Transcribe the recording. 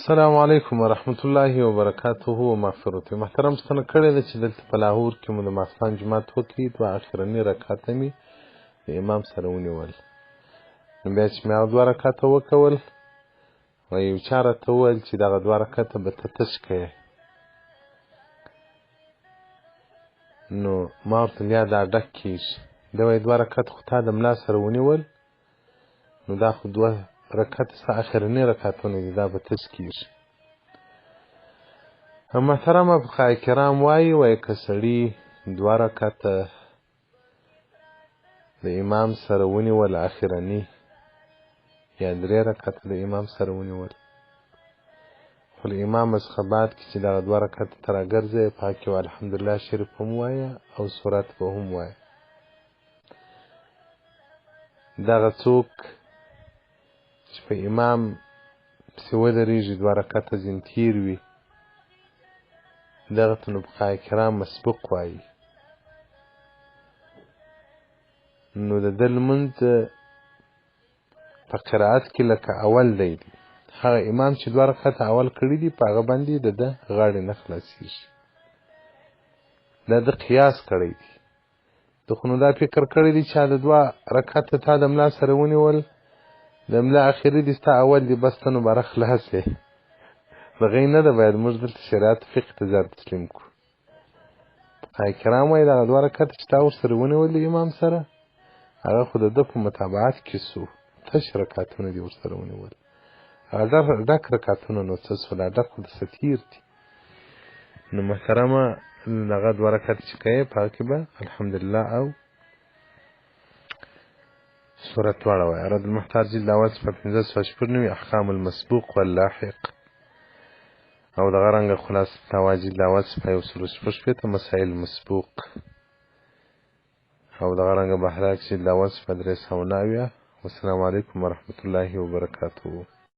السلام علیکم ورحمت الله وبرکاته ومغفرته. محترم ستنه کړې ده چې دلته په لاهور کې مو د ماښام جومات وکړي، دوه اخرني رکعته مې د امام سره ونیول. نو بیا چې مې هغه دوه رکعته وکول، یو چا راته وویل چې دغه دوه رکعته به ته تش کوې. نو ما ورته ویل یا دا ډک کېږي. ده وایي دوه رکعته خو تا د ملا سره ونیول، نو دا خو دوه رکعت ستا اخرني رکعتونه دي، دا به تش کېږي. محترمه فقهای کرام وایي که سړي دوه رکعته د امام سره ونیول اخرني، یا درې رکعته د امام سره ونیول، خو له امام څخه بعد کې چې دغه دوه رکعته ته راګرځئ، په هغه کې الحمدلله شریف هم ووایه او سورت به هم وایه. دغه څوک چې په امام پسې ودرېږي، دوه رکعته ځینې تېر وي، دغه ته نو فقهای کرام مسبوق وایي. نو د ده لمونځ په قرائت کې لکه اول دی، هغه امام چې دوه رکعته اول کړي دي په هغه باندې د ده غاړې نه خلاصېږي. دا ده قیاس کړی دی. ده خو نو دا فکر کړی دی چې د دوه رکعته تا د ملا سره ونیول، د ملا اخري دي ستا اول دي، بس ته نو باره خلاص یې. دغه نه ده، باید موږ دلته شریعت فقه ته ځان تسلیم کړو. فقهای کرام وایي دغه دوه رکعته چې تا ورسره ونیول د امام سره، هغه خو د ده په متابعت کې سو، تش رکعتونه دي ورسره ونیول. هغه ډک رکعتونه نو څه سول، ډک خو درڅه تېر دي. نو محترمه دغه دوه رکعته چې کوې، په هغه کې به الحمدلله او سورت دواړه وایه. رد المحتاج جلد اول صفحه 590 احکام المسبوق واللاحق، او دغه رنګه خلاصه فتاوا جلد اول صفحه 116 مسائل مسبوق، او دغه رنګه بهراک جلد اول صفحه 390. والسلام علیکم ورحمة الله وبرکاته.